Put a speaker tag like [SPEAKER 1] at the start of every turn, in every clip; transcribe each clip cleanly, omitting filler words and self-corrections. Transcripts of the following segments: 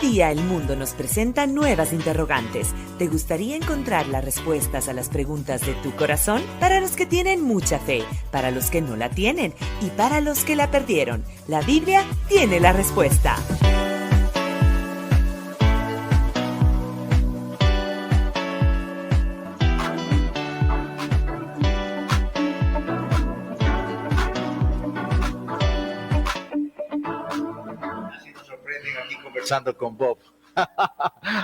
[SPEAKER 1] día el mundo nos presenta nuevas interrogantes. ¿Te gustaría encontrar las respuestas a las preguntas de tu corazón? Para los que tienen mucha fe, para los que no la tienen y para los que la perdieron, la Biblia tiene la respuesta.
[SPEAKER 2] Conversando con Bob.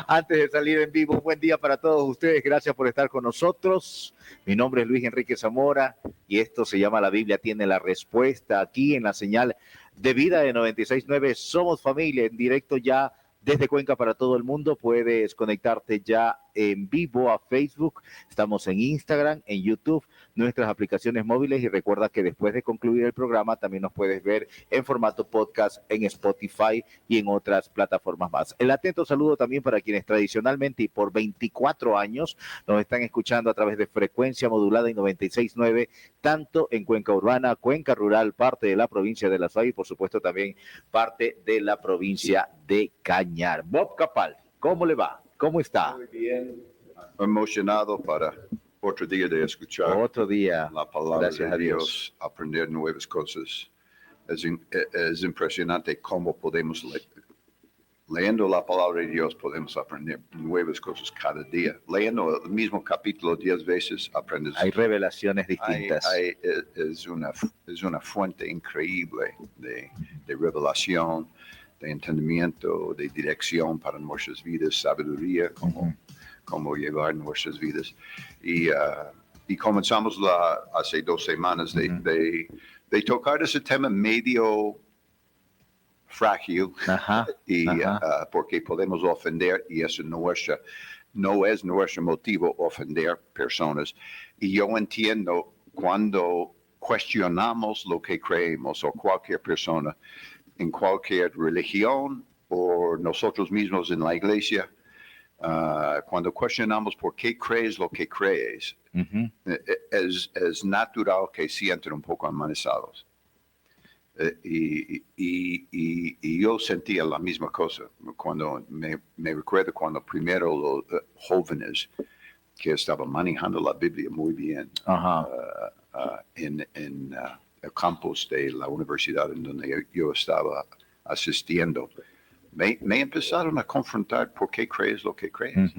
[SPEAKER 2] Antes de salir en vivo, un buen día para todos ustedes. Gracias por estar con nosotros. Mi nombre es Luis Enrique Zamora y esto se llama La Biblia tiene la respuesta, aquí en la señal de vida de 96.9. Somos familia, en directo ya desde Cuenca para todo el mundo. Puedes conectarte ya en vivo a Facebook. Estamos en Instagram, en YouTube, nuestras aplicaciones móviles, y recuerda que después de concluir el programa también nos puedes ver en formato podcast en Spotify y en otras plataformas más. El atento saludo también para quienes tradicionalmente y por 24 años nos están escuchando a través de frecuencia modulada en 96.9, tanto en Cuenca Urbana, Cuenca Rural, parte de la provincia de La Suay y por supuesto también parte de la provincia de Cañar. Bob Capal, ¿cómo le va? ¿Cómo está?
[SPEAKER 3] Muy bien, emocionado para otro día de escuchar
[SPEAKER 2] otro día.
[SPEAKER 3] La palabra
[SPEAKER 2] Gracias
[SPEAKER 3] de
[SPEAKER 2] a Dios,
[SPEAKER 3] aprender nuevas cosas. Es impresionante cómo podemos, leyendo la palabra de Dios, podemos aprender nuevas cosas cada día. Leyendo el mismo capítulo 10 veces, aprendes.
[SPEAKER 2] Hay revelaciones distintas.
[SPEAKER 3] Es una fuente increíble de revelación, de entendimiento, de dirección para nuestras vidas, sabiduría, cómo llevar nuestras vidas. Y comenzamos hace 2 semanas de tocar ese tema medio frágil, porque podemos ofender, y eso no es nuestro motivo, ofender personas. Y yo entiendo cuando cuestionamos lo que creemos, o cualquier persona, en cualquier religión o nosotros mismos en la iglesia, cuando cuestionamos por qué crees lo que crees, es natural que sienten un poco amenazados. Y yo sentía la misma cosa cuando me recuerdo cuando primero los jóvenes que estaban manejando la Biblia muy bien en el campus de la universidad en donde yo estaba asistiendo, me empezaron a confrontar por qué crees lo que crees.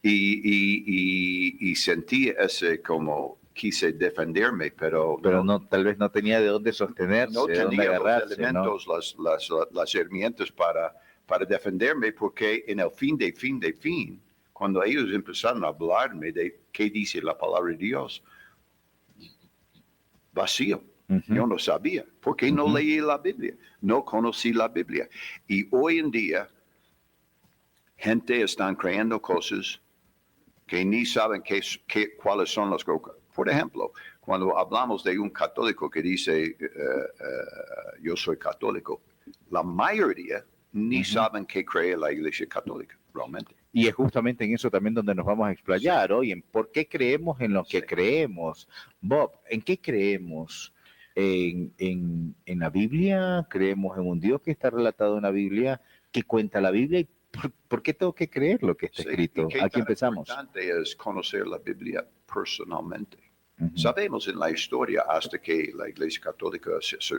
[SPEAKER 3] Y sentí ese como quise defenderme, pero
[SPEAKER 2] no, tal vez no tenía de dónde sostenerse,
[SPEAKER 3] no
[SPEAKER 2] de dónde
[SPEAKER 3] tenía
[SPEAKER 2] agarrarse,
[SPEAKER 3] los elementos, ¿no? las herramientas para defenderme, porque en el fin, cuando ellos empezaron a hablarme de qué dice la palabra de Dios, vacío. Yo no sabía, porque no leí la Biblia, no conocí la Biblia. Y hoy en día, gente está creyendo cosas que ni saben cuáles son las cosas. Por ejemplo, cuando hablamos de un católico que dice, yo soy católico, la mayoría ni saben qué cree la Iglesia Católica, realmente.
[SPEAKER 2] Y es justamente en eso también donde nos vamos a explayar hoy, en por qué creemos en lo que creemos. Bob, ¿en qué creemos? ¿En la Biblia? ¿Creemos en un Dios que está relatado en la Biblia? ¿Qué cuenta la Biblia? ¿Y por qué tengo que creer lo que está escrito? Aquí empezamos.
[SPEAKER 3] Lo importante es conocer la Biblia personalmente. Sabemos en la historia, hasta que la Iglesia Católica,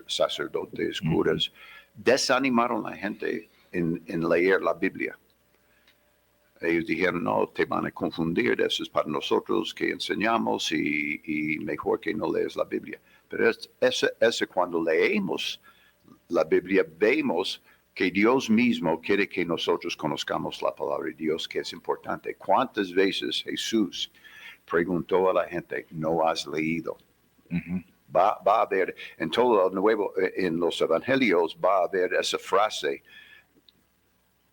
[SPEAKER 3] sacerdotes, curas, desanimaron a la gente en leer la Biblia. Ellos dijeron, no, te van a confundir, eso es para nosotros que enseñamos y mejor que no lees la Biblia. Pero es cuando leemos la Biblia, vemos que Dios mismo quiere que nosotros conozcamos la palabra de Dios, que es importante. ¿Cuántas veces Jesús preguntó a la gente, no has leído? Va a haber, en todo el nuevo, en los evangelios, va a haber esa frase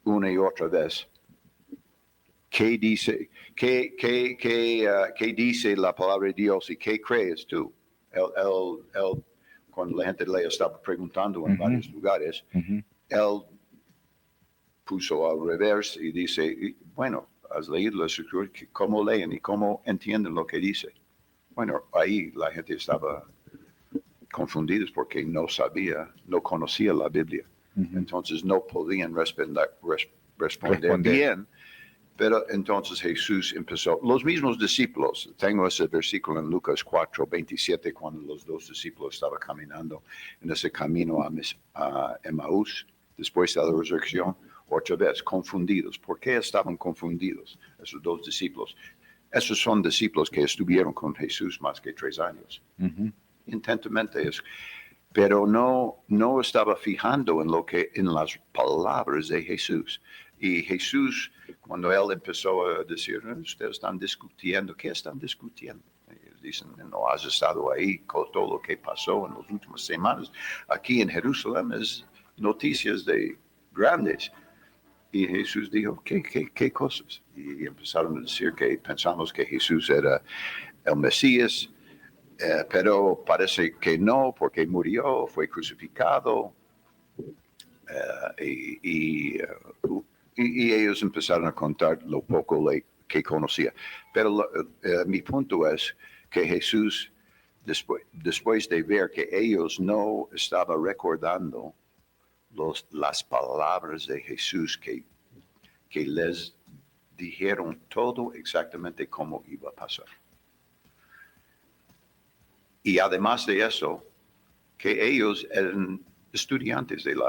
[SPEAKER 3] una y otra vez. ¿Qué dice la palabra de Dios y qué crees tú? Cuando la gente le estaba preguntando en varios lugares, él puso al revés y dice, bueno, has leído la escritura, ¿cómo leen y cómo entienden lo que dice? Bueno, ahí la gente estaba confundida porque no conocía la Biblia. Entonces no podían responder bien. Pero entonces Jesús empezó, los mismos discípulos, tengo ese versículo en Lucas 4:27, cuando los dos discípulos estaban caminando en ese camino a Emaús, después de la resurrección, otra vez, confundidos. ¿Por qué estaban confundidos esos dos discípulos? Esos son discípulos que estuvieron con Jesús más que 3 años. Intensamente pero no estaba fijando en las palabras de Jesús. Y Jesús, cuando él empezó a decir, ustedes están discutiendo, ¿qué están discutiendo? Ellos dicen, no has estado ahí con todo lo que pasó en las últimas semanas. Aquí en Jerusalén es noticias de grandes. Y Jesús dijo, ¿qué cosas? Y empezaron a decir que pensamos que Jesús era el Mesías, pero parece que no, porque murió, fue crucificado. Y ellos empezaron a contar lo poco que conocía. Pero mi punto es que Jesús, después de ver que ellos no estaban recordando las palabras de Jesús que les dijeron todo exactamente cómo iba a pasar. Y además de eso, que ellos eran estudiantes del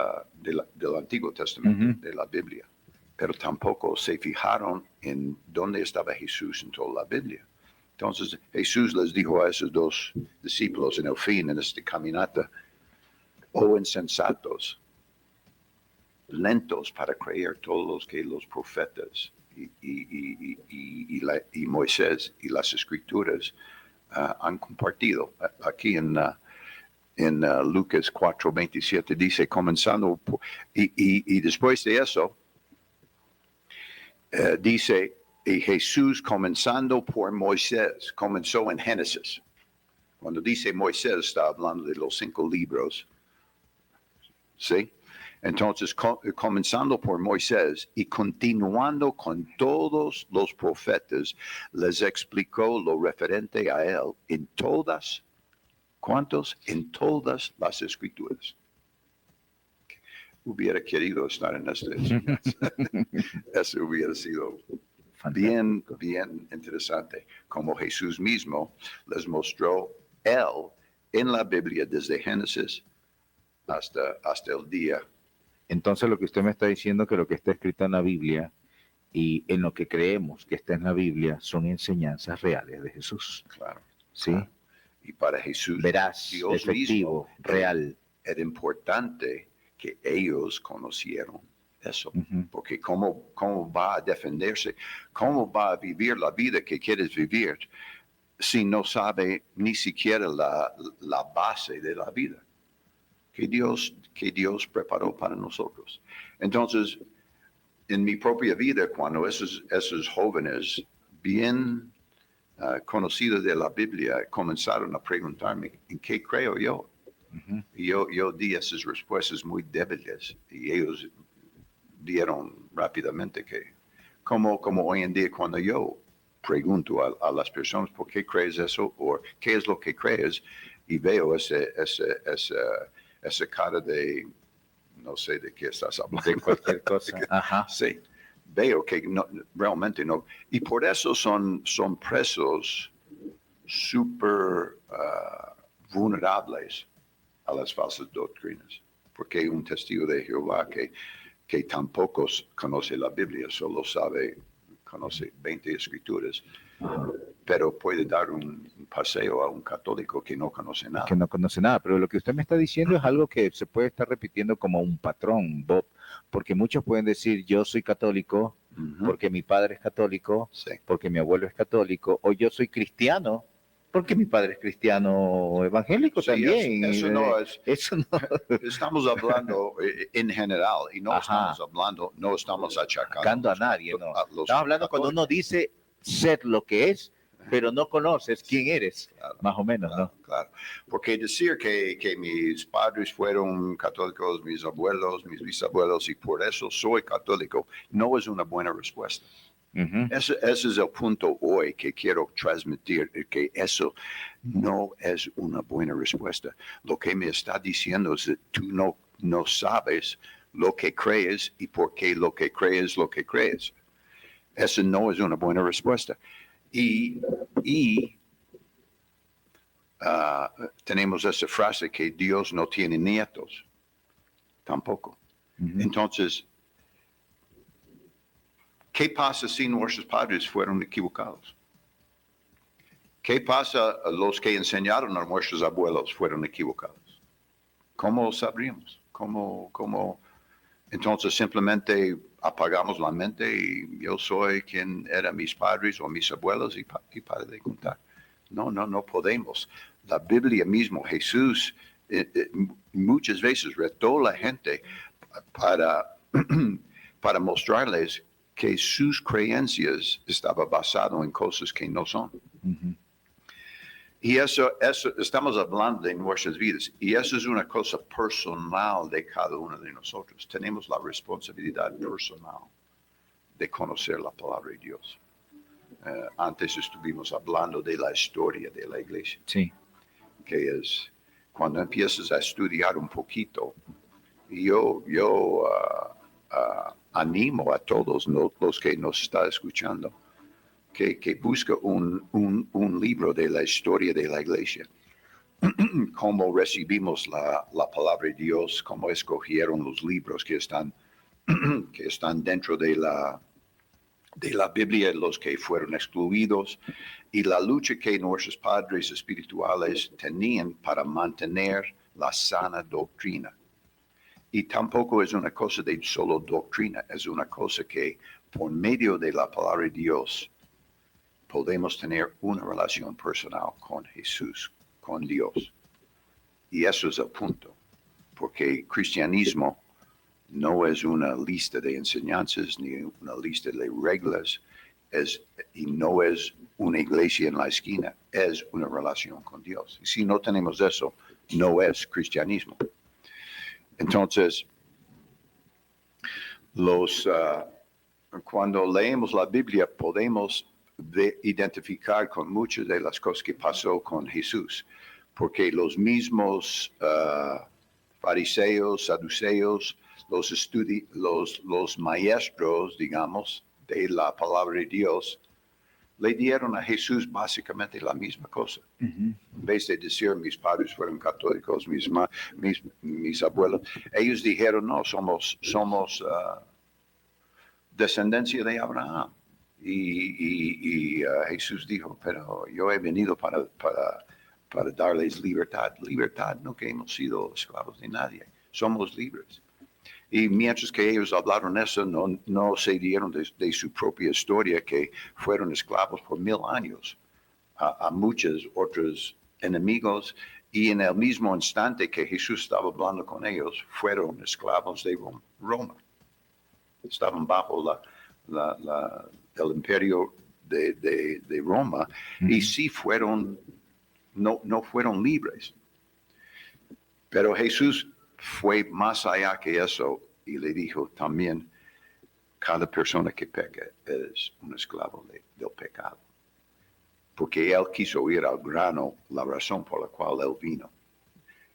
[SPEAKER 3] Antiguo Testamento, de la Biblia, pero tampoco se fijaron en dónde estaba Jesús en toda la Biblia. Entonces Jesús les dijo a esos dos discípulos en el fin, en esta caminata, insensatos, lentos para creer todos los profetas y Moisés y las Escrituras han compartido. Aquí en Lucas 4:27 dice, comenzando, y después de eso, dice, y Jesús comenzando por Moisés, comenzó en Génesis. Cuando dice Moisés, está hablando de los 5 libros. ¿Sí? Entonces, comenzando por Moisés y continuando con todos los profetas, les explicó lo referente a él en todas, ¿cuántos? En todas las Escrituras. Hubiera querido estar en esta enseñanza. Eso hubiera sido bien interesante, como Jesús mismo les mostró él en la Biblia desde Génesis hasta el día.
[SPEAKER 2] Entonces lo que usted me está diciendo, que lo que está escrito en la Biblia y en lo que creemos que está en la Biblia son enseñanzas reales de Jesús.
[SPEAKER 3] Claro.
[SPEAKER 2] ¿Sí?
[SPEAKER 3] Claro. Y para Jesús,
[SPEAKER 2] veraz,
[SPEAKER 3] Dios
[SPEAKER 2] efectivo,
[SPEAKER 3] mismo,
[SPEAKER 2] real.
[SPEAKER 3] Era importante que ellos conocieron eso, porque ¿cómo va a defenderse? ¿Cómo va a vivir la vida que quieres vivir si no sabe ni siquiera la base de la vida que Dios preparó para nosotros? Entonces, en mi propia vida, cuando esos jóvenes bien conocidos de la Biblia comenzaron a preguntarme en qué creo yo, y yo di esas respuestas muy débiles y ellos dieron rápidamente que, como hoy en día cuando yo pregunto a las personas por qué crees eso o qué es lo que crees, y veo esa cara de no sé de qué estás hablando.
[SPEAKER 2] De cualquier cosa. Ajá.
[SPEAKER 3] Sí, veo que no, realmente no. Y por eso son presos súper vulnerables a las falsas doctrinas. Porque un testigo de Jehová que tampoco conoce la Biblia, solo conoce 20 escrituras, pero puede dar un paseo a un católico que no conoce nada.
[SPEAKER 2] Que no conoce nada, pero lo que usted me está diciendo es algo que se puede estar repitiendo como un patrón, Bob, porque muchos pueden decir, yo soy católico, porque mi padre es católico,
[SPEAKER 3] Sí.
[SPEAKER 2] porque mi abuelo es católico, o yo soy cristiano, porque mi padre es cristiano evangélico
[SPEAKER 3] Sí, también. Eso no es.
[SPEAKER 2] Eso no.
[SPEAKER 3] Estamos hablando en general y no
[SPEAKER 2] Ajá.
[SPEAKER 3] estamos achacando
[SPEAKER 2] A nadie, no.
[SPEAKER 3] los
[SPEAKER 2] Estamos hablando cuando
[SPEAKER 3] católicos.
[SPEAKER 2] uno dice ser lo que es, pero no conoces quién eres,
[SPEAKER 3] Claro,
[SPEAKER 2] más o menos,
[SPEAKER 3] claro,
[SPEAKER 2] ¿no?
[SPEAKER 3] Claro, porque decir que mis padres fueron católicos, mis abuelos, mis bisabuelos, y por eso soy católico, no es una buena respuesta. Ese es el punto hoy que quiero transmitir, que eso no es una buena respuesta. Lo que me está diciendo es que tú no sabes lo que crees y por qué lo que crees, lo que crees. Esa no es una buena respuesta. Y tenemos esa frase que Dios no tiene nietos, tampoco. Entonces, ¿qué pasa si nuestros padres fueron equivocados? ¿Qué pasa a los que enseñaron a nuestros abuelos fueron equivocados? ¿Cómo sabríamos? ¿Cómo? Entonces simplemente apagamos la mente y yo soy quien eran mis padres o mis abuelos y para de contar. No podemos. La Biblia mismo, Jesús muchas veces retó a la gente para mostrarles que sus creencias estaban basadas en cosas que no son. Y eso estamos hablando de nuestras vidas, y eso es una cosa personal de cada uno de nosotros. Tenemos la responsabilidad personal de conocer la palabra de Dios. Antes estuvimos hablando de la historia de la iglesia.
[SPEAKER 2] Sí.
[SPEAKER 3] Que es cuando empiezas a estudiar un poquito, yo animo a todos los que nos están escuchando que busque un libro de la historia de la iglesia. Cómo recibimos la palabra de Dios, cómo escogieron los libros que están dentro de la Biblia, los que fueron excluidos, y la lucha que nuestros padres espirituales tenían para mantener la sana doctrina. Y tampoco es una cosa de solo doctrina, es una cosa que por medio de la palabra de Dios podemos tener una relación personal con Jesús, con Dios. Y eso es el punto, porque cristianismo no es una lista de enseñanzas ni una lista de reglas, y no es una iglesia en la esquina, es una relación con Dios. Y si no tenemos eso, no es cristianismo. Entonces, cuando leemos la Biblia podemos identificar con muchas de las cosas que pasó con Jesús, porque los mismos fariseos, saduceos, los maestros, digamos, de la palabra de Dios, le dieron a Jesús básicamente la misma cosa. En vez de decir, mis padres fueron católicos, mis abuelos, ellos dijeron, no, somos descendencia de Abraham. Y Jesús dijo, pero yo he venido para darles libertad. Libertad, no que hemos sido esclavos de nadie, somos libres. Y mientras que ellos hablaron eso, no se dieron de su propia historia, que fueron esclavos por 1000 años a muchos otros enemigos, y en el mismo instante que Jesús estaba hablando con ellos, fueron esclavos de Roma. Estaban bajo el imperio de Roma, y sí no fueron libres. Pero Jesús fue más allá que eso y le dijo también, cada persona que peca es un esclavo del pecado. Porque él quiso ir al grano, la razón por la cual él vino.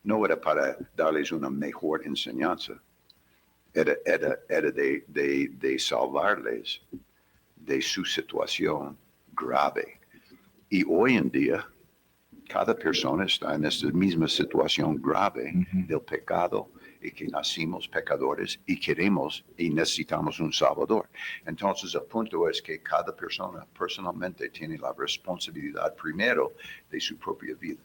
[SPEAKER 3] No era para darles una mejor enseñanza, era de salvarles de su situación grave. Y hoy en día, cada persona está en esta misma situación grave del pecado, y que nacimos pecadores y queremos y necesitamos un Salvador. Entonces el punto es que cada persona personalmente tiene la responsabilidad primero de su propia vida.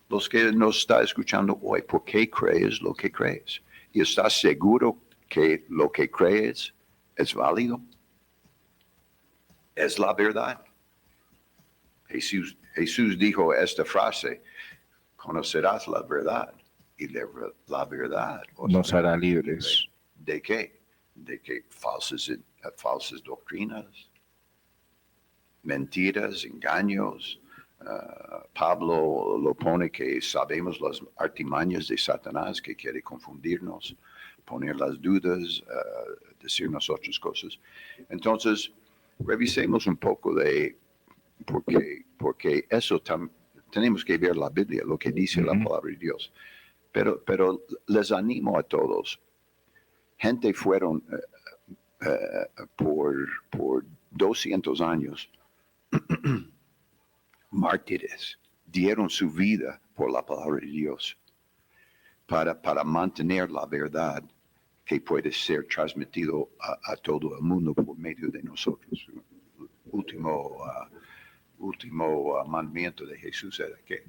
[SPEAKER 3] Los que nos está escuchando hoy, ¿por qué crees lo que crees? ¿Y estás seguro que lo que crees es válido? ¿Es la verdad? Jesús dijo esta frase, conocerás la verdad y la verdad
[SPEAKER 2] nos hará libres.
[SPEAKER 3] ¿De qué? De que falsas doctrinas, mentiras, engaños. Pablo lo pone que sabemos las artimañas de Satanás, que quiere confundirnos, poner las dudas, decirnos otras cosas. Entonces, revisemos un poco de porque eso tenemos que ver la Biblia, lo que dice la palabra de Dios. Pero les animo a todos gente fueron por 200 años mártires, dieron su vida por la palabra de Dios para mantener la verdad que puede ser transmitido a todo el mundo por medio de nosotros. Último mandamiento de Jesús era que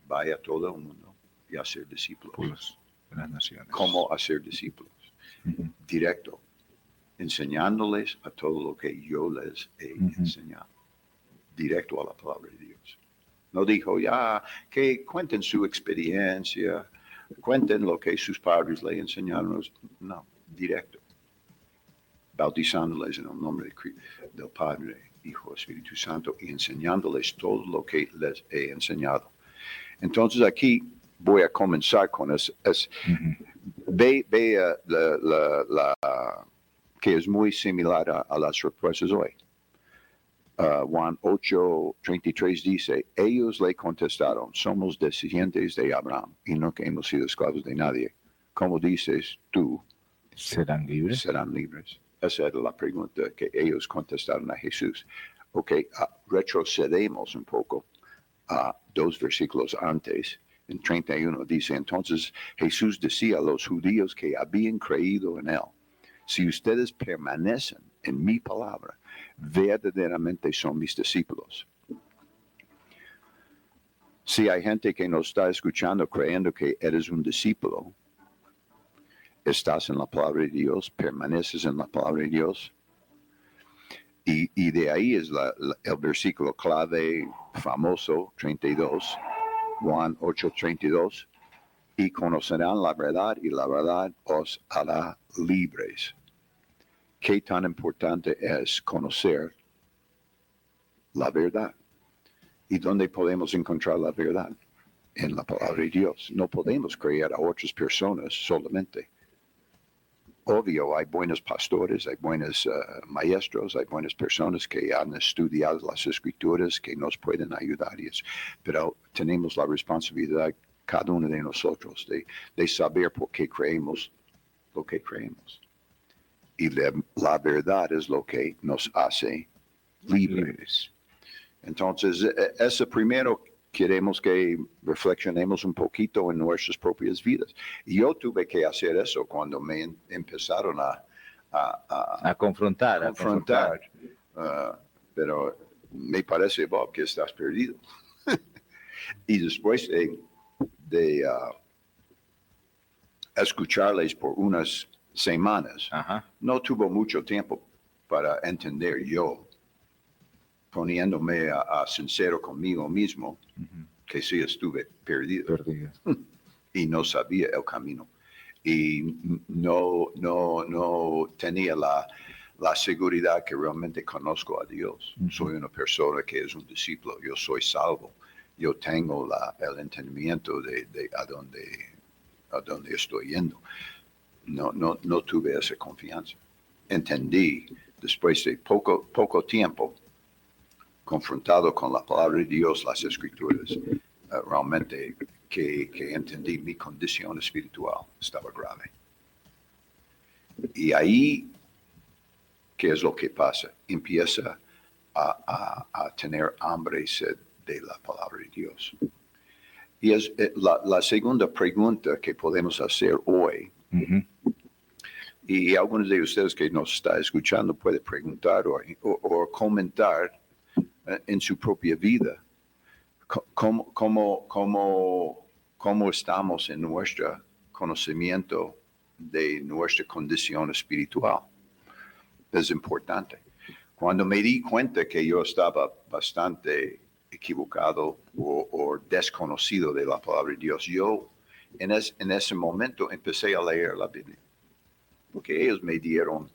[SPEAKER 3] vaya a todo el mundo y hacer discípulos.
[SPEAKER 2] Las naciones.
[SPEAKER 3] ¿Cómo hacer discípulos? Directo, enseñándoles a todo lo que yo les he enseñado. Directo a la palabra de Dios. No dijo ya que cuenten su experiencia, cuenten lo que sus padres le enseñaron. No, directo. Bautizándoles en el nombre del Padre, Hijo, Espíritu Santo y enseñándoles todo lo que les he enseñado. Entonces aquí voy a comenzar con eso. Ve que es muy similar a las respuestas hoy. Juan 8:33 dice, ellos le contestaron, somos descendientes de Abraham y no que hemos sido esclavos de nadie. ¿Cómo dices tú?
[SPEAKER 2] ¿Serán libres?
[SPEAKER 3] Serán libres. Esa era la pregunta que ellos contestaron a Jesús. Ok, retrocedemos un poco a 2 versículos antes. En 31 dice, entonces Jesús decía a los judíos que habían creído en él, si ustedes permanecen en mi palabra, verdaderamente son mis discípulos. Si hay gente que nos está escuchando creyendo que eres un discípulo, estás en la palabra de Dios, permaneces en la palabra de Dios, y de ahí es el versículo clave famoso, 32, Juan 8:32, y conocerán la verdad y la verdad os hará libres. ¿Qué tan importante es conocer la verdad? ¿Y dónde podemos encontrar la verdad? En la palabra de Dios. No podemos creer a otras personas solamente. Obvio, hay buenos pastores, hay buenos maestros, hay buenas personas que han estudiado las escrituras que nos pueden ayudar, pero tenemos la responsabilidad, cada uno de nosotros, de saber por qué creemos lo que creemos. Y la verdad es lo que nos hace libres. Entonces, eso primero queremos que reflexionemos un poquito en nuestras propias vidas. Y yo tuve que hacer eso cuando me empezaron a
[SPEAKER 2] confrontar.
[SPEAKER 3] Pero me parece, Bob, que estás perdido. Y después de escucharles por unas semanas, no tuvo mucho tiempo para entender yo, poniéndome a sincero conmigo mismo, que sí estuve perdido. Y no sabía el camino. Y no tenía la seguridad que realmente conozco a Dios. Soy una persona que es un discípulo, yo soy salvo. Yo tengo el entendimiento de a dónde estoy yendo. No tuve esa confianza. Entendí después de poco tiempo, confrontado con la palabra de Dios, las escrituras, realmente que entendí mi condición espiritual estaba grave. Y ahí, ¿qué es lo que pasa? Empieza a tener hambre y sed de la palabra de Dios. Y es la segunda pregunta que podemos hacer hoy. Y algunos de ustedes que nos está escuchando pueden preguntar o comentar en su propia vida cómo estamos en nuestro conocimiento de nuestra condición espiritual. Es importante. Cuando me di cuenta que yo estaba bastante equivocado o desconocido de la palabra de Dios, yo en ese momento empecé a leer la Biblia, porque ellos me dieron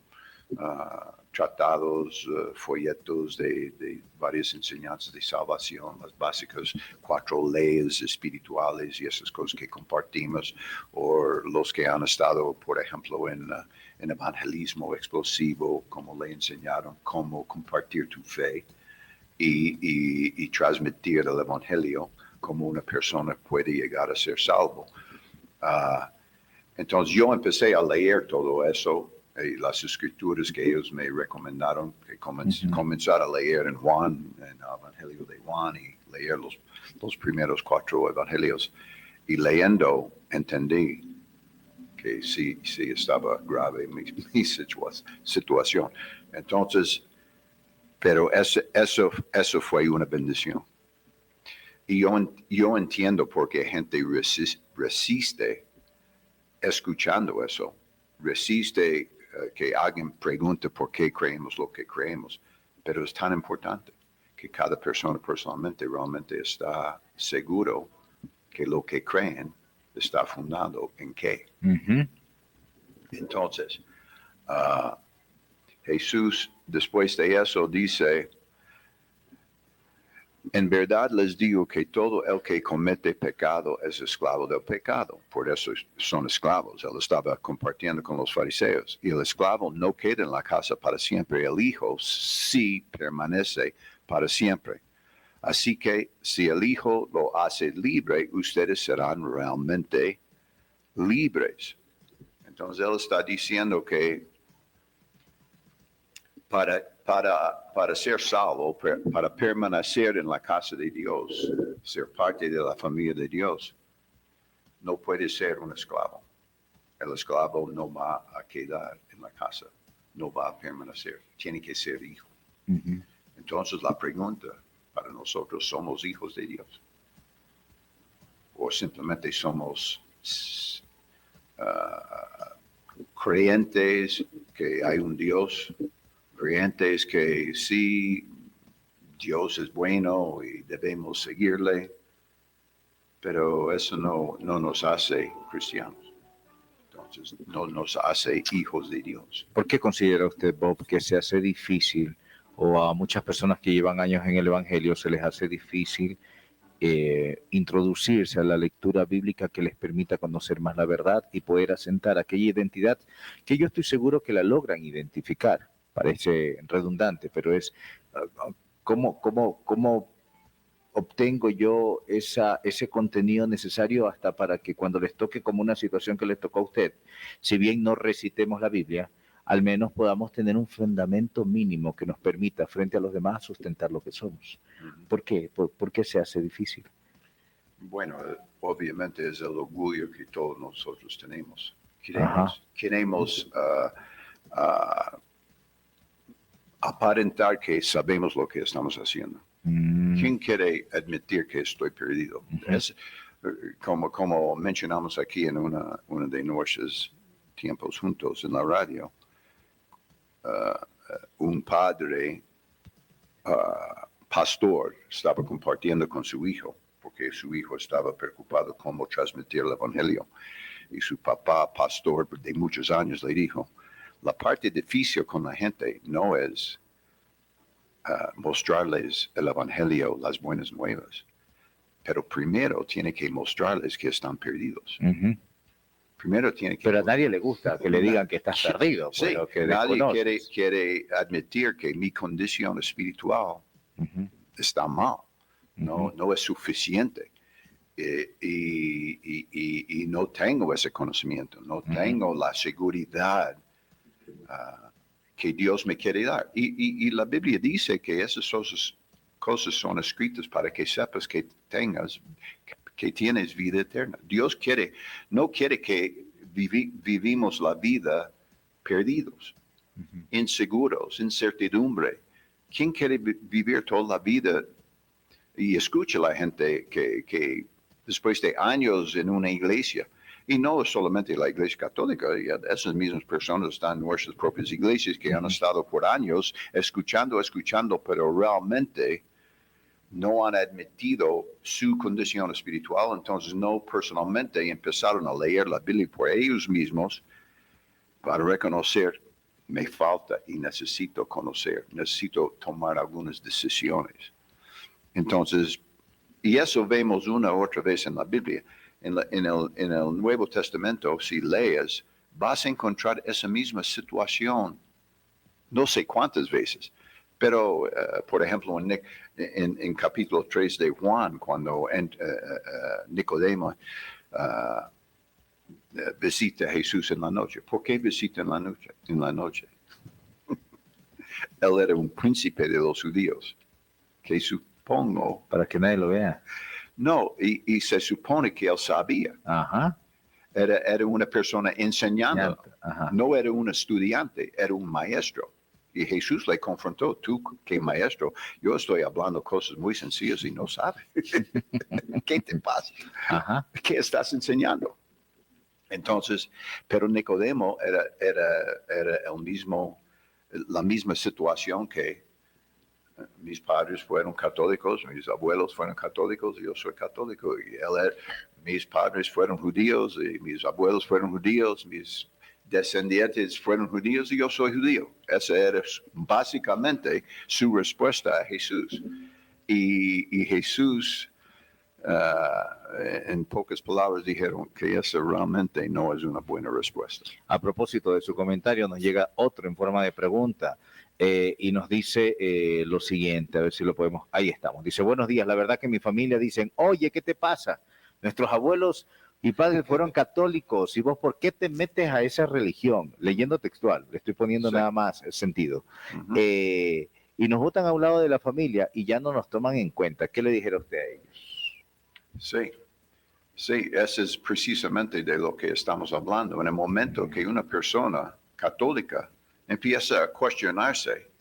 [SPEAKER 3] tratados, folletos de varias enseñanzas de salvación, las básicas 4 leyes espirituales y esas cosas que compartimos, o los que han estado, por ejemplo, en evangelismo explosivo, como le enseñaron cómo compartir tu fe y transmitir el evangelio, cómo una persona puede llegar a ser salvo. Entonces yo empecé a leer todo eso, las escrituras que ellos me recomendaron, que comenzar a leer en Juan, en el Evangelio de Juan, y leer los primeros 4 evangelios. Y leyendo, entendí que sí estaba grave mi situación. Entonces, pero eso fue una bendición. Y yo entiendo por qué gente resiste escuchando eso. Resiste que alguien pregunte por qué creemos lo que creemos. Pero es tan importante que cada persona personalmente realmente está seguro que lo que creen está fundado en qué.
[SPEAKER 2] Ujú.
[SPEAKER 3] Entonces, Jesús, después de eso, dice, en verdad les digo que todo el que comete pecado es esclavo del pecado. Por eso son esclavos. Él estaba compartiendo con los fariseos. Y el esclavo no queda en la casa para siempre. El hijo sí permanece para siempre. Así que si el hijo lo hace libre, ustedes serán realmente libres. Entonces él está diciendo que para ser salvo, para permanecer en la casa de Dios, ser parte de la familia de Dios, no puede ser un esclavo. El esclavo no va a quedar en la casa, no va a permanecer, tiene que ser hijo.
[SPEAKER 2] Ujú.
[SPEAKER 3] Entonces la pregunta para nosotros, ¿somos hijos de Dios? ¿O simplemente somos creyentes que hay un Dios? Creyentes que sí, Dios es bueno y debemos seguirle, pero eso no nos hace cristianos. Entonces, no nos hace hijos de Dios.
[SPEAKER 2] ¿Por qué considera usted, Bob, que se hace difícil, o a muchas personas que llevan años en el Evangelio se les hace difícil introducirse a la lectura bíblica que les permita conocer más la verdad y poder asentar aquella identidad que yo estoy seguro que la logran identificar? Parece redundante, pero es cómo obtengo yo ese contenido necesario hasta para que cuando les toque como una situación que les tocó a usted, si bien no recitemos la Biblia, al menos podamos tener un fundamento mínimo que nos permita frente a los demás sustentar lo que somos. ¿Por qué? ¿Por qué se hace difícil?
[SPEAKER 3] Bueno, obviamente es el orgullo que todos nosotros tenemos.
[SPEAKER 2] Ajá.
[SPEAKER 3] Queremos aparentar que sabemos lo que estamos haciendo. ¿Quién quiere admitir que estoy perdido? Es, como mencionamos aquí en una de nuestros tiempos juntos en la radio, un padre pastor estaba compartiendo con su hijo, porque su hijo estaba preocupado cómo transmitir el evangelio. Y su papá, pastor de muchos años, le dijo, la parte difícil con la gente no es mostrarles el evangelio, las buenas nuevas, pero primero tiene que mostrarles que están perdidos.
[SPEAKER 2] Uh-huh.
[SPEAKER 3] Primero tiene que...
[SPEAKER 2] Pero a nadie le gusta que le digan que estás perdido.
[SPEAKER 3] Sí,
[SPEAKER 2] que
[SPEAKER 3] nadie quiere admitir que mi condición espiritual está mal, no es suficiente. Y no tengo ese conocimiento, no tengo la seguridad que Dios me quiere dar. Y la Biblia dice que esas cosas son escritas para que sepas que tienes vida eterna. Dios no quiere que vivimos la vida perdidos, inseguros, incertidumbre. ¿Quién quiere vivir toda la vida? Y escucha a la gente que después de años en una iglesia, y no solamente la iglesia católica, esas mismas personas están en nuestras propias iglesias que han estado por años escuchando, pero realmente no han admitido su condición espiritual, entonces no personalmente empezaron a leer la Biblia por ellos mismos para reconocer, me falta y necesito conocer, necesito tomar algunas decisiones. Entonces, y eso vemos una u otra vez en la Biblia. En el Nuevo Testamento, si lees, vas a encontrar esa misma situación, no sé cuántas veces, pero, por ejemplo, en capítulo 3 de Juan, cuando Nicodemo visita a Jesús en la noche. ¿Por qué visita en la noche? En la noche. Él era un príncipe de los judíos, que supongo...
[SPEAKER 2] Para que nadie lo vea.
[SPEAKER 3] No, y se supone que él sabía.
[SPEAKER 2] Ajá.
[SPEAKER 3] Era una persona enseñando.
[SPEAKER 2] Ajá.
[SPEAKER 3] No era un estudiante, era un maestro. Y Jesús le confrontó, tú que maestro, yo estoy hablando cosas muy sencillas y no sabes. ¿Qué te pasa?
[SPEAKER 2] Ajá.
[SPEAKER 3] ¿Qué estás enseñando? Entonces, pero Nicodemo era la misma situación que mis padres fueron católicos, mis abuelos fueron católicos, yo soy católico, y mis padres fueron judíos, y mis abuelos fueron judíos, mis descendientes fueron judíos, y yo soy judío. Esa era básicamente su respuesta a Jesús. Y Jesús, en pocas palabras, dijeron que esa realmente no es una buena respuesta.
[SPEAKER 2] A propósito de su comentario, nos llega otro en forma de pregunta. Y nos dice lo siguiente, a ver si lo podemos, ahí estamos, dice, buenos días, la verdad que mi familia dicen, oye, ¿qué te pasa? Nuestros abuelos y padres fueron católicos, y vos, ¿por qué te metes a esa religión? Leyendo textual, le estoy poniendo nada más sentido. Y nos botan a un lado de la familia y ya no nos toman en cuenta. ¿Qué le dijeron usted a ellos?
[SPEAKER 3] Sí, eso es precisamente de lo que estamos hablando. En el momento que una persona católica empieza a cuestionarse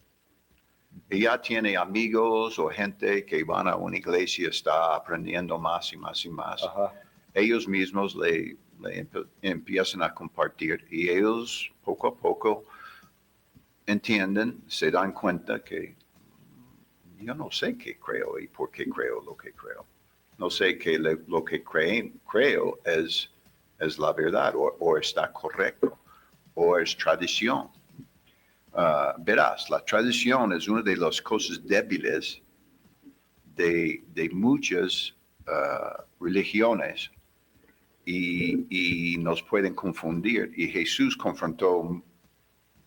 [SPEAKER 3] y ya tiene amigos o gente que van a una iglesia, está aprendiendo más y más y más. Ajá. Ellos mismos le empiezan a compartir y ellos poco a poco entienden, se dan cuenta que yo no sé qué creo y por qué creo lo que creo. No sé que lo que creo es la verdad o está correcto o es tradición. Verás, la tradición es una de las cosas débiles de muchas religiones y nos pueden confundir. Y Jesús confrontó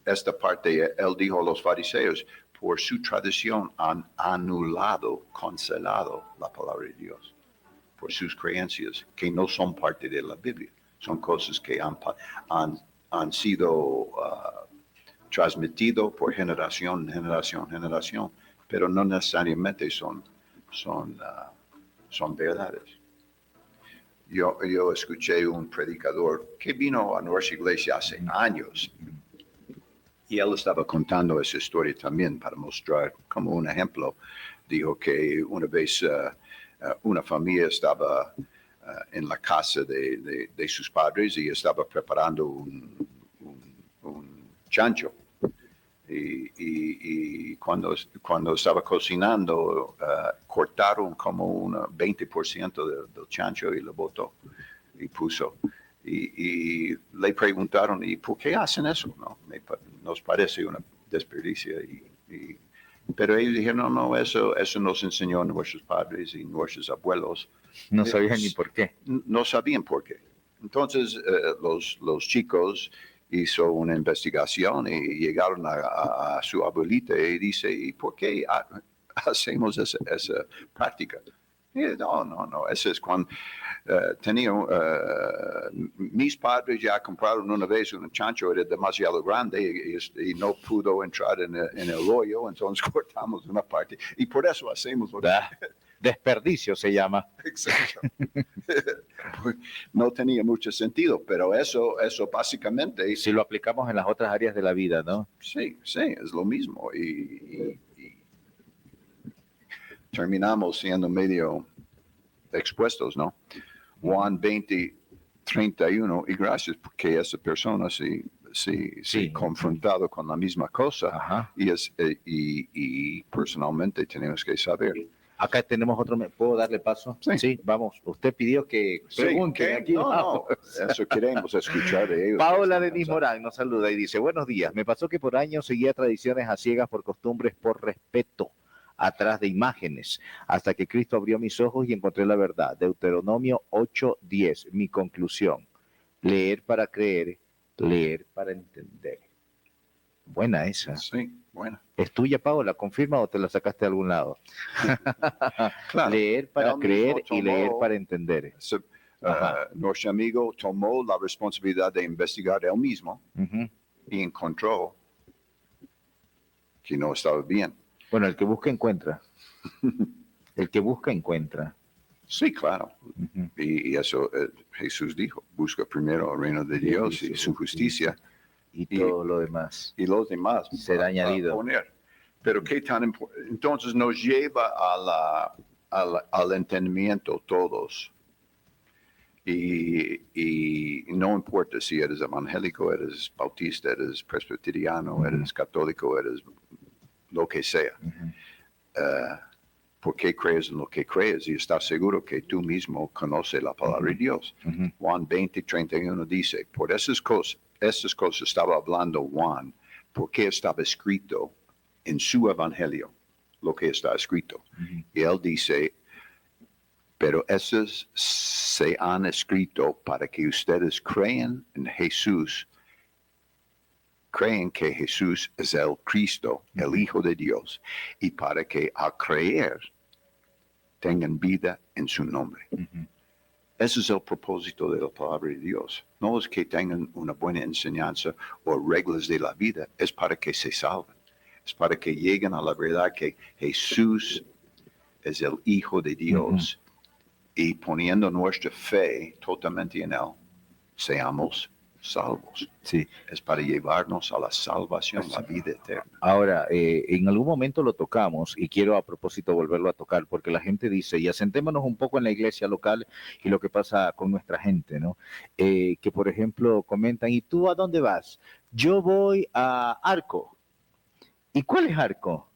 [SPEAKER 3] esta parte, él dijo a los fariseos, por su tradición han anulado, cancelado la palabra de Dios, por sus creencias que no son parte de la Biblia, son cosas que han sido transmitido por generación, pero no necesariamente son verdades. Yo escuché un predicador que vino a nuestra iglesia hace años y él estaba contando esa historia también para mostrar como un ejemplo. Dijo que una vez una familia estaba en la casa de sus padres y estaba preparando un chancho. Y cuando estaba cocinando, cortaron como un 20% del chancho y lo botó y puso. Y le preguntaron, ¿y por qué hacen eso? No, nos parece una desperdicio. Pero ellos dijeron, no, eso nos enseñó nuestros padres y nuestros abuelos.
[SPEAKER 2] No sabían ni por qué.
[SPEAKER 3] No sabían por qué. Entonces, los chicos hizo una investigación y llegaron a su abuelita y dice, ¿y por qué hacemos esa práctica? Y, no, eso es cuando mis padres ya compraron una vez un chancho, era demasiado grande y no pudo entrar en el hoyo, entonces cortamos una parte y por eso hacemos lo que...
[SPEAKER 2] Desperdicio se llama.
[SPEAKER 3] Exacto. No tenía mucho sentido, pero eso básicamente...
[SPEAKER 2] Si lo aplicamos en las otras áreas de la vida, ¿no?
[SPEAKER 3] Sí, es lo mismo. Y terminamos siendo medio expuestos, ¿no? Juan 20:31, y gracias porque esa persona sí confrontado con la misma cosa. Ajá. Y personalmente tenemos que saber.
[SPEAKER 2] Acá tenemos otro, ¿puedo darle paso? Sí, vamos. Usted pidió que pregunte. Aquí
[SPEAKER 3] no, eso queremos escuchar de ellos.
[SPEAKER 2] Paola Denis Morán nos saluda y dice, buenos días, me pasó que por años seguía tradiciones a ciegas por costumbres, por respeto, atrás de imágenes, hasta que Cristo abrió mis ojos y encontré la verdad. Deuteronomio 8:10, mi conclusión, leer para creer, leer para entender. Buena esa.
[SPEAKER 3] Sí, buena.
[SPEAKER 2] ¿Es tuya, Paola? ¿Confirma o te la sacaste de algún lado?
[SPEAKER 3] Claro.
[SPEAKER 2] Leer para creer y leer para entender. Ajá.
[SPEAKER 3] Nuestro amigo tomó la responsabilidad de investigar él mismo
[SPEAKER 2] Ujú.
[SPEAKER 3] y encontró que no estaba bien.
[SPEAKER 2] Bueno, el que busca encuentra. El que busca encuentra.
[SPEAKER 3] Sí, claro.
[SPEAKER 2] Ujú.
[SPEAKER 3] Y eso Jesús dijo, busca primero el reino de Dios y su justicia
[SPEAKER 2] Y todo lo demás
[SPEAKER 3] y los demás
[SPEAKER 2] será añadido.
[SPEAKER 3] poner. Pero qué tan entonces nos lleva al entendimiento todos. Y no importa si eres evangélico, eres bautista, eres presbiteriano, eres católico, eres lo que sea. ¿Por qué crees en lo que crees? Y estás seguro que tú mismo conoces la palabra de Dios. Juan 20:31 dice, por estas cosas estaba hablando Juan, porque estaba escrito en su evangelio lo que está escrito. Y él dice, pero esas se han escrito para que ustedes crean en Jesús, creen que Jesús es el Cristo, el Hijo de Dios, y para que al creer tengan vida en su nombre. Ese es el propósito de la palabra de Dios. No es que tengan una buena enseñanza o reglas de la vida, es para que se salven. Es para que lleguen a la verdad que Jesús es el Hijo de Dios. Y poniendo nuestra fe totalmente en Él, seamos salvos.
[SPEAKER 2] Sí.
[SPEAKER 3] Es para llevarnos a la salvación, la vida eterna.
[SPEAKER 2] Ahora, en algún momento lo tocamos y quiero a propósito volverlo a tocar porque la gente dice, y asentémonos un poco en la iglesia local y lo que pasa con nuestra gente, ¿no? Que por ejemplo comentan, ¿y tú a dónde vas? Yo voy a Arco. ¿Y cuál es Arco?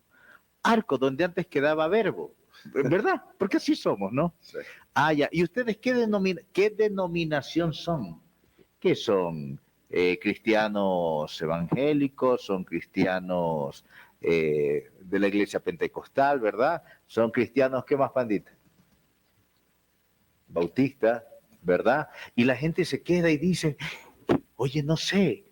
[SPEAKER 2] Arco, donde antes quedaba Verbo. ¿Verdad? Porque así somos, ¿no?
[SPEAKER 3] Sí.
[SPEAKER 2] Ah, ya. ¿Y ustedes qué denominación son? ¿Qué son? ¿Cristianos evangélicos? ¿Son cristianos de la iglesia pentecostal, verdad? ¿Son cristianos, qué más, pandita? Bautistas, ¿verdad? Y la gente se queda y dice, oye, no sé,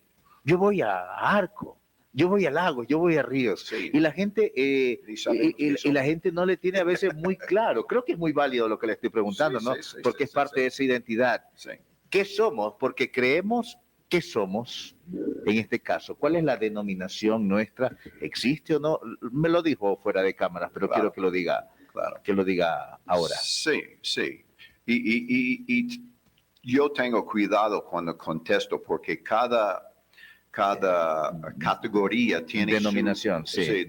[SPEAKER 2] yo voy a Arco. Yo voy a Lagos, yo voy a Ríos.
[SPEAKER 3] Sí.
[SPEAKER 2] Y la gente
[SPEAKER 3] Y
[SPEAKER 2] la gente no le tiene a veces muy claro. Creo que es muy válido lo que le estoy preguntando,
[SPEAKER 3] Sí,
[SPEAKER 2] ¿no?
[SPEAKER 3] sí, sí,
[SPEAKER 2] porque
[SPEAKER 3] sí,
[SPEAKER 2] es
[SPEAKER 3] sí,
[SPEAKER 2] parte
[SPEAKER 3] sí.
[SPEAKER 2] de esa identidad.
[SPEAKER 3] Sí.
[SPEAKER 2] ¿Qué somos? Porque creemos que somos, en este caso. ¿Cuál es la denominación nuestra? ¿Existe o no? Me lo dijo fuera de cámaras, pero
[SPEAKER 3] Claro.
[SPEAKER 2] quiero que lo diga ahora.
[SPEAKER 3] Sí, sí. Y yo tengo cuidado cuando contesto porque cada categoría tiene
[SPEAKER 2] Denominación,
[SPEAKER 3] su,
[SPEAKER 2] sí.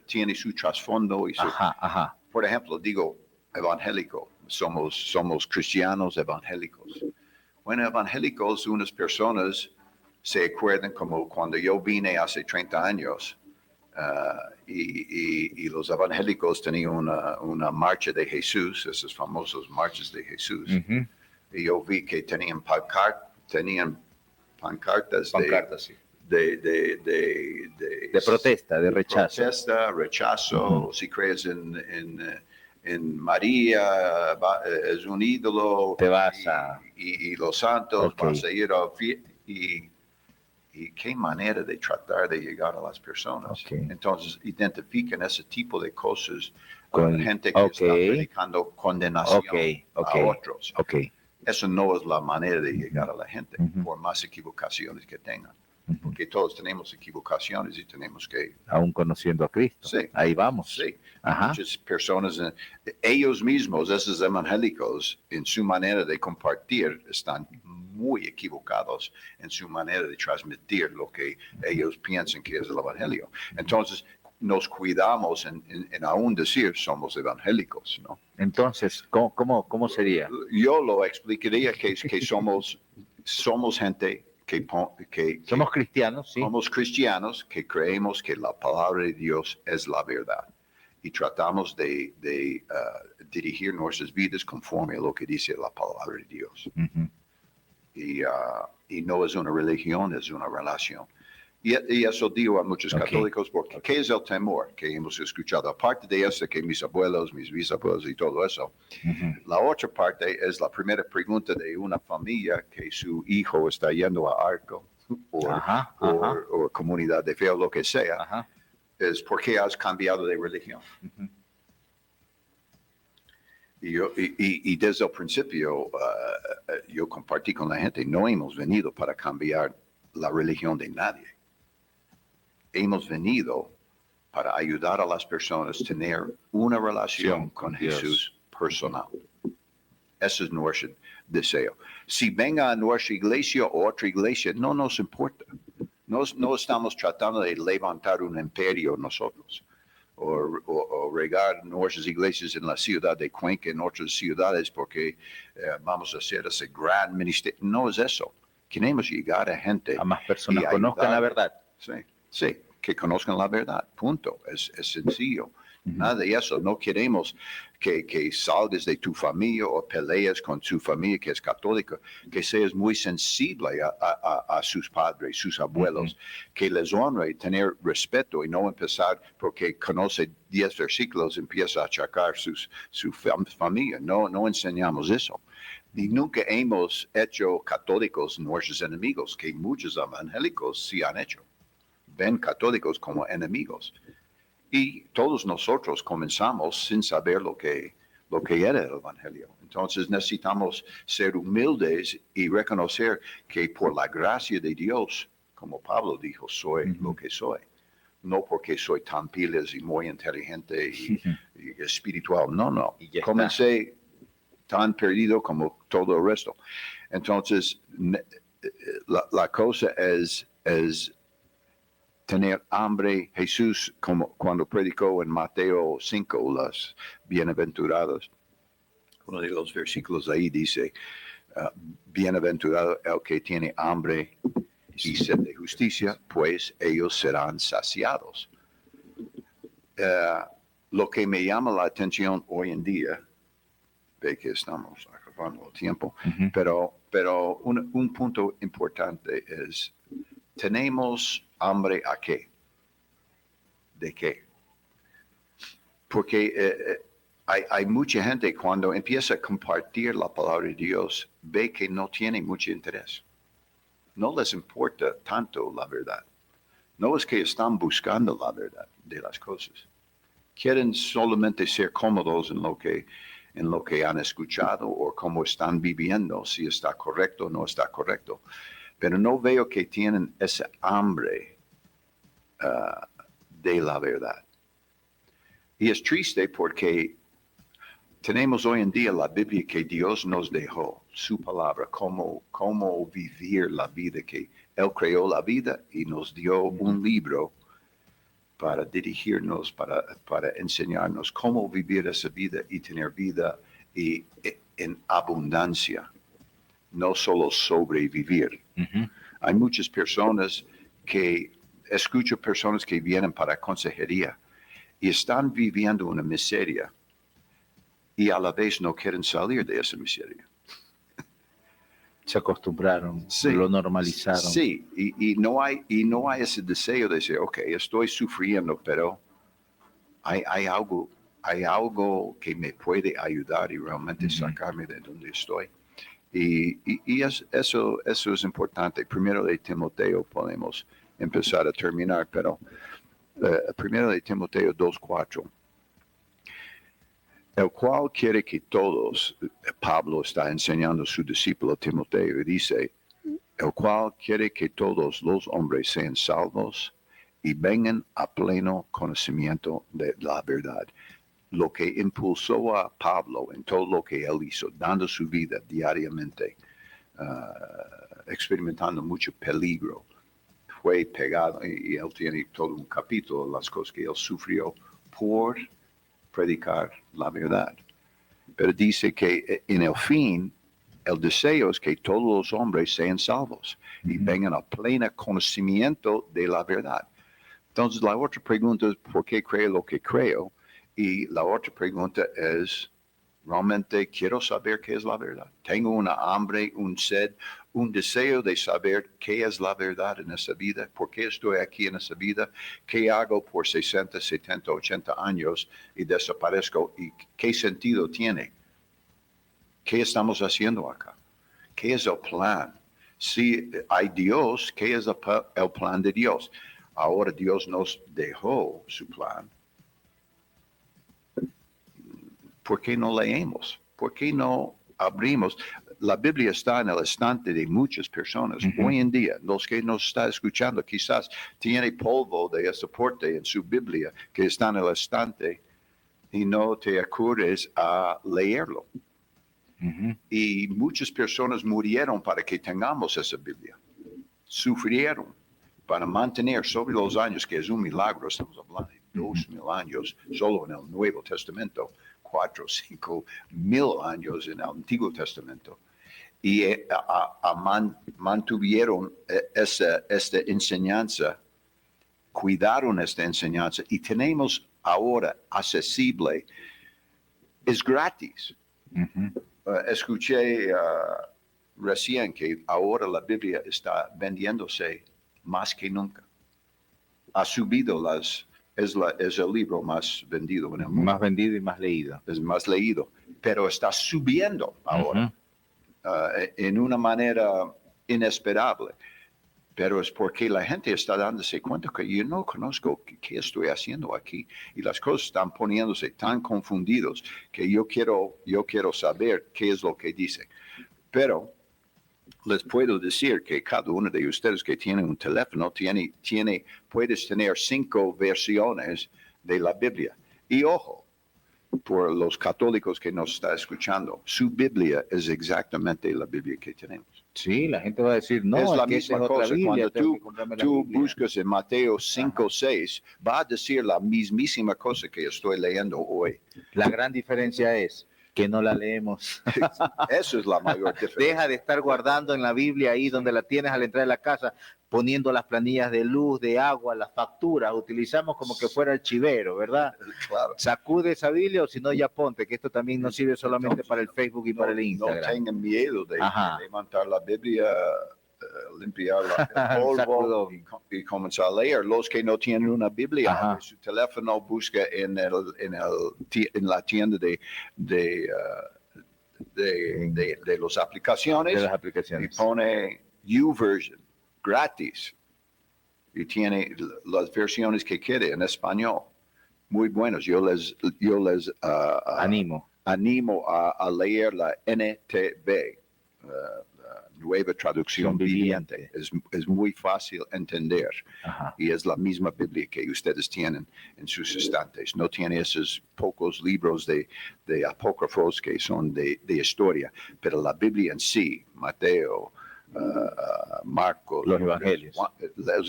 [SPEAKER 3] tiene su trasfondo y su,
[SPEAKER 2] Ajá.
[SPEAKER 3] por ejemplo, digo evangélico, somos cristianos evangélicos. Bueno, evangélicos, unas personas se acuerdan como cuando yo vine hace 30 años y los evangélicos tenían una marcha de Jesús, esas famosas marchas de Jesús. Y yo vi que tenían pancartas
[SPEAKER 2] Sí.
[SPEAKER 3] de
[SPEAKER 2] protesta, de rechazo.
[SPEAKER 3] Protesta, rechazo, si crees en María, es un ídolo.
[SPEAKER 2] Te vas a...
[SPEAKER 3] Y los santos,
[SPEAKER 2] Okay.
[SPEAKER 3] vas a ir a... Y qué manera de tratar de llegar a las personas.
[SPEAKER 2] Okay.
[SPEAKER 3] Entonces, identifican ese tipo de cosas
[SPEAKER 2] Con
[SPEAKER 3] gente que está predicando condenación a otros.
[SPEAKER 2] Okay.
[SPEAKER 3] Eso no es la manera de llegar a la gente, por más equivocaciones que tengan. Porque todos tenemos equivocaciones y tenemos que...
[SPEAKER 2] Aún conociendo a Cristo.
[SPEAKER 3] Sí.
[SPEAKER 2] Ahí vamos.
[SPEAKER 3] Sí.
[SPEAKER 2] Ajá.
[SPEAKER 3] Muchas personas, ellos mismos, esos evangélicos, en su manera de compartir, están muy equivocados en su manera de transmitir lo que ellos piensan que es el evangelio. Entonces, nos cuidamos en aún decir somos evangélicos, ¿no?
[SPEAKER 2] Entonces, ¿cómo sería?
[SPEAKER 3] Yo lo explicaría que somos gente que
[SPEAKER 2] somos cristianos, sí.
[SPEAKER 3] Somos cristianos que creemos que la palabra de Dios es la verdad y tratamos de dirigir nuestras vidas conforme a lo que dice la palabra de Dios. Y no es una religión, es una relación. Y eso digo a muchos católicos porque ¿qué es el temor que hemos escuchado? Aparte de eso, que mis abuelos, mis bisabuelos y todo eso, la otra parte es la primera pregunta de una familia que su hijo está yendo a Arco o comunidad de fe o lo que sea, es ¿por qué has cambiado de religión? Y desde el principio yo compartí con la gente, no hemos venido para cambiar la religión de nadie. Hemos venido para ayudar a las personas a tener una relación con
[SPEAKER 2] Dios.
[SPEAKER 3] Jesús personal. Ese es nuestro deseo. Si venga a nuestra iglesia o otra iglesia, no nos importa. No estamos tratando de levantar un imperio nosotros o regar nuestras iglesias en la ciudad de Cuenca, en otras ciudades, porque vamos a hacer ese gran ministerio. No es eso. Queremos llegar a gente.
[SPEAKER 2] A más personas
[SPEAKER 3] y
[SPEAKER 2] conozcan la
[SPEAKER 3] ayudar.
[SPEAKER 2] verdad.
[SPEAKER 3] Sí, que conozcan la verdad. Punto. Es sencillo. Nada de eso. No queremos que salgas de tu familia o peleas con tu familia que es católica, que seas muy sensible a sus padres, sus abuelos, que les honre, tener respeto y no empezar porque conoce 10 versículos, empieza a achacar su familia. No enseñamos eso. Y nunca hemos hecho católicos nuestros enemigos, que muchos evangélicos sí han hecho. Ven católicos como enemigos. Y todos nosotros comenzamos sin saber lo que era el Evangelio. Entonces necesitamos ser humildes y reconocer que por la gracia de Dios, como Pablo dijo, soy lo que soy. No porque soy tan pilas y muy inteligente y espiritual. No.
[SPEAKER 2] Y ya
[SPEAKER 3] Comencé tan perdido como todo el resto. Entonces, la cosa es tener hambre. Jesús, como cuando predicó en Mateo 5, las bienaventuradas, uno de los versículos ahí dice, bienaventurado el que tiene hambre y sed de justicia, pues ellos serán saciados. Lo que me llama la atención hoy en día, ve que estamos acabando el tiempo, pero un punto importante es, ¿tenemos hambre a qué? ¿De qué? Porque hay mucha gente cuando empieza a compartir la palabra de Dios, ve que no tiene mucho interés. No les importa tanto la verdad. No es que están buscando la verdad de las cosas. Quieren solamente ser cómodos en lo que han escuchado o cómo están viviendo, si está correcto o no está correcto. Pero no veo que tienen esa hambre de la verdad. Y es triste porque tenemos hoy en día la Biblia que Dios nos dejó, su palabra, cómo vivir la vida, que Él creó la vida y nos dio un libro para dirigirnos, para enseñarnos cómo vivir esa vida y tener vida en abundancia, no solo sobrevivir. Hay muchas personas escucho personas que vienen para consejería y están viviendo una miseria y a la vez no quieren salir de esa miseria.
[SPEAKER 2] Se acostumbraron,
[SPEAKER 3] Sí,
[SPEAKER 2] lo normalizaron.
[SPEAKER 3] Sí, y no hay ese deseo de decir, ok, estoy sufriendo, pero hay algo que me puede ayudar y realmente sacarme de donde estoy. Y eso es importante. Primero de Timoteo podemos empezar a terminar, pero primero de Timoteo 2:4. El cual quiere que todos, Pablo está enseñando a su discípulo Timoteo y dice, el cual quiere que todos los hombres sean salvos y vengan a pleno conocimiento de la verdad. Lo que impulsó a Pablo en todo lo que él hizo, dando su vida diariamente, experimentando mucho peligro, fue pegado, y él tiene todo un capítulo de las cosas que él sufrió por predicar la verdad. Pero dice que en el fin, el deseo es que todos los hombres sean salvos y vengan a pleno conocimiento de la verdad. Entonces, la otra pregunta es, ¿por qué creo lo que creo? Y la otra pregunta es, ¿realmente quiero saber qué es la verdad? Tengo una hambre, un sed, un deseo de saber qué es la verdad en esa vida, por qué estoy aquí en esa vida, qué hago por 60, 70, 80 años y desaparezco y qué sentido tiene. ¿Qué estamos haciendo acá? ¿Qué es el plan? Si hay Dios, ¿qué es el plan de Dios? Ahora Dios nos dejó su plan. ¿por qué no leemos? ¿Por qué no abrimos? La Biblia está en el estante de muchas personas. Hoy en día, los que nos están escuchando quizás tiene polvo de soporte en su Biblia que está en el estante y no te acuerdes a leerlo. Y muchas personas murieron para que tengamos esa Biblia. Sufrieron para mantener sobre los años, que es un milagro, estamos hablando de 2000 años solo en el Nuevo Testamento, 4 o 5 mil años en el Antiguo Testamento. Y mantuvieron esta enseñanza, cuidaron esta enseñanza y tenemos ahora accesible, es gratis. Escuché recién que ahora la Biblia está vendiéndose más que nunca. Ha subido es el libro más vendido en el mundo.
[SPEAKER 2] Más vendido y más leído.
[SPEAKER 3] Es más leído, pero está subiendo ahora en una manera inesperable. Pero es porque la gente está dándose cuenta que yo no conozco qué estoy haciendo aquí y las cosas están poniéndose tan confundidos que yo quiero saber qué es lo que dice. Pero les puedo decir que cada uno de ustedes que tiene un teléfono puedes tener 5 versiones de la Biblia. Y ojo, por los católicos que nos están escuchando, su Biblia es exactamente la Biblia que tenemos.
[SPEAKER 2] Sí, la gente va a decir, no,
[SPEAKER 3] es la
[SPEAKER 2] que
[SPEAKER 3] misma
[SPEAKER 2] esa es otra
[SPEAKER 3] cosa.
[SPEAKER 2] Biblia,
[SPEAKER 3] Cuando tú buscas en Mateo 5, 6, va a decir la mismísima cosa que estoy leyendo hoy.
[SPEAKER 2] La gran diferencia es que no la leemos.
[SPEAKER 3] Eso es la mayor diferencia.
[SPEAKER 2] Deja de estar guardando en la Biblia ahí donde la tienes al entrar a la casa, poniendo las planillas de luz, de agua, las facturas, utilizamos como que fuera el chivero, ¿verdad?
[SPEAKER 3] Claro.
[SPEAKER 2] Sacude esa Biblia o si no ya ponte, que esto también no sirve solamente para el Facebook y para el Instagram.
[SPEAKER 3] No tengan miedo de levantar la Biblia, limpiar el polvo y comenzar a leer. Los que no tienen una Biblia, en su teléfono busca en la tienda de las aplicaciones, y pone YouVersion gratis y tiene las versiones que quiere en español muy buenos. Yo les animo a leer la NTV, Nueva Traducción Viviente. Es muy fácil entender y es la misma Biblia que ustedes tienen en sus estantes. No tiene esos pocos libros de apócrifos que son de historia, pero la Biblia en sí, Mateo, Marcos,
[SPEAKER 2] los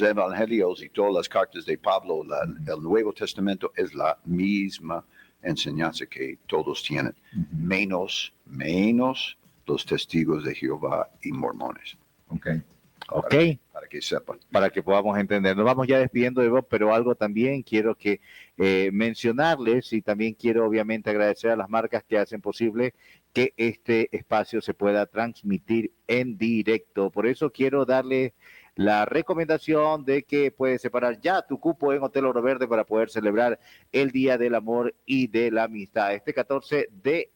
[SPEAKER 3] evangelios y todas las cartas de Pablo, el Nuevo Testamento es la misma enseñanza que todos tienen, menos los testigos de Jehová y mormones.
[SPEAKER 2] Para que sepan. Para que podamos entender. Nos vamos ya despidiendo de vos, pero algo también quiero que mencionarles y también quiero obviamente agradecer a las marcas que hacen posible que este espacio se pueda transmitir en directo. Por eso quiero darle la recomendación de que puedes separar ya tu cupo en Hotel Oro Verde para poder celebrar el Día del Amor y de la Amistad. Este 14 de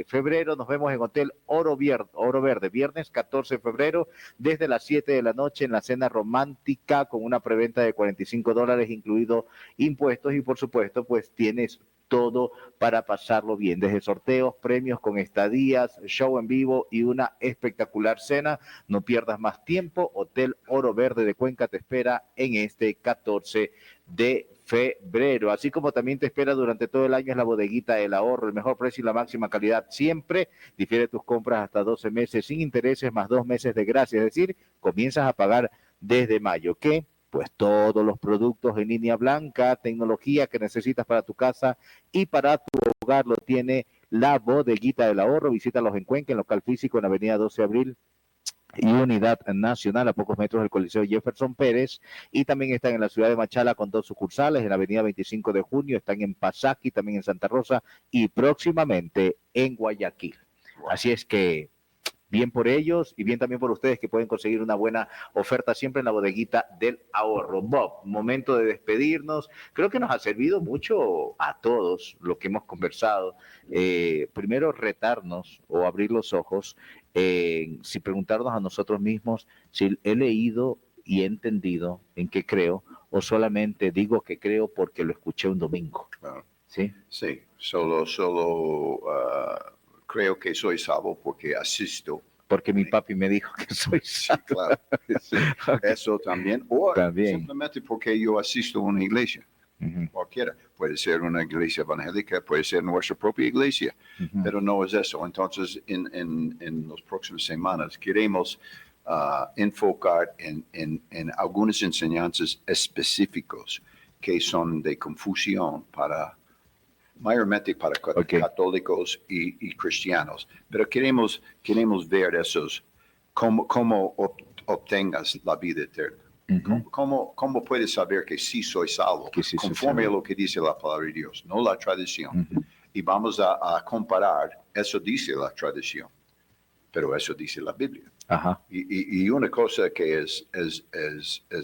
[SPEAKER 2] febrero nos vemos en Hotel Oro Verde, viernes 14 de febrero, desde las 7 de la noche en la cena romántica con una preventa de $45, incluido impuestos, y por supuesto pues tienes todo para pasarlo bien, desde sorteos, premios con estadías, show en vivo y una espectacular cena. No pierdas más tiempo, Hotel Oro Verde de Cuenca te espera en este 14 de febrero, así como también te espera durante todo el año es la Bodeguita del Ahorro, el mejor precio y la máxima calidad siempre. Difiere tus compras hasta 12 meses sin intereses más 2 meses de gracia, es decir, comienzas a pagar desde mayo. ¿Qué? Pues todos los productos en línea blanca, tecnología que necesitas para tu casa y para tu hogar lo tiene la Bodeguita del Ahorro. Visítalos en Cuenca, en local físico en Avenida 12 de Abril y Unidad Nacional, a pocos metros del Coliseo Jefferson Pérez, y también están en la ciudad de Machala con 2 sucursales, en la avenida 25 de Junio, están en Pasaki, también en Santa Rosa y próximamente en Guayaquil. Así es que bien por ellos y bien también por ustedes que pueden conseguir una buena oferta siempre en la Bodeguita del Ahorro. Bob, momento de despedirnos. Creo que nos ha servido mucho a todos lo que hemos conversado. Primero, retarnos o abrir los ojos, si preguntarnos a nosotros mismos si he leído y he entendido en qué creo o solamente digo que creo porque lo escuché un domingo. Sí.
[SPEAKER 3] Sí, solo creo que soy salvo porque asisto.
[SPEAKER 2] Porque mi papi me dijo que soy
[SPEAKER 3] Sí,
[SPEAKER 2] salvo.
[SPEAKER 3] claro. Sí. Eso también. O
[SPEAKER 2] También.
[SPEAKER 3] simplemente porque yo asisto a una iglesia.
[SPEAKER 2] Ujú,
[SPEAKER 3] Cualquiera. Puede ser una iglesia evangélica, puede ser nuestra propia iglesia,
[SPEAKER 2] ujú.
[SPEAKER 3] pero no es eso. Entonces, en las próximas semanas queremos enfocar en algunas enseñanzas específicas que son de confusión mayormente para
[SPEAKER 2] Okay.
[SPEAKER 3] católicos y cristianos. Pero queremos ver esos, cómo obtengas la vida eterna.
[SPEAKER 2] Ujú.
[SPEAKER 3] ¿Cómo puedes saber que sí soy salvo?
[SPEAKER 2] Que sí soy
[SPEAKER 3] Conforme
[SPEAKER 2] salvo.
[SPEAKER 3] a lo que dice la palabra de Dios, no la tradición.
[SPEAKER 2] Ujú.
[SPEAKER 3] Y vamos a comparar, eso dice la tradición, pero eso dice la Biblia.
[SPEAKER 2] Ajá.
[SPEAKER 3] Y una cosa que es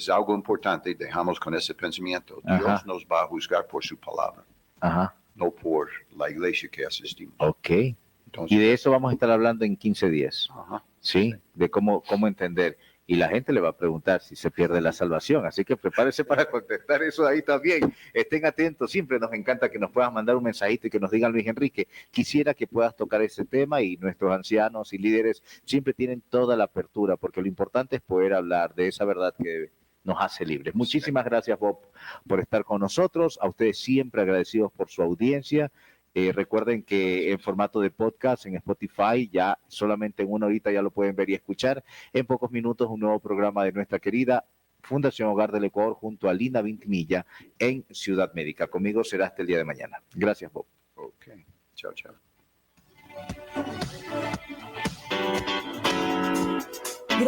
[SPEAKER 3] algo importante, dejamos con ese pensamiento,
[SPEAKER 2] Ajá.
[SPEAKER 3] Dios nos va a juzgar por su palabra,
[SPEAKER 2] Ajá.
[SPEAKER 3] no por la iglesia que asistimos.
[SPEAKER 2] Ok. Y
[SPEAKER 3] Entonces,
[SPEAKER 2] de eso vamos a estar hablando en 15 días.
[SPEAKER 3] ajá.
[SPEAKER 2] Sí, de cómo entender. Y la gente le va a preguntar si se pierde la salvación. Así que prepárese para contestar eso ahí también. Estén atentos. Siempre nos encanta que nos puedas mandar un mensajito y que nos digan, Luis Enrique, quisiera que puedas tocar ese tema, y nuestros ancianos y líderes siempre tienen toda la apertura, porque lo importante es poder hablar de esa verdad que nos hace libres. Muchísimas gracias, Bob, por estar con nosotros. A ustedes siempre agradecidos por su audiencia. Recuerden que en formato de podcast en Spotify, ya solamente en una horita ya lo pueden ver y escuchar. En pocos minutos, un nuevo programa de nuestra querida Fundación Hogar del Ecuador junto a Lina Vintimilla en Ciudad Médica. Conmigo será hasta el día de mañana. Gracias, Bob.
[SPEAKER 3] Ok, chao, chao.
[SPEAKER 1] Gracias.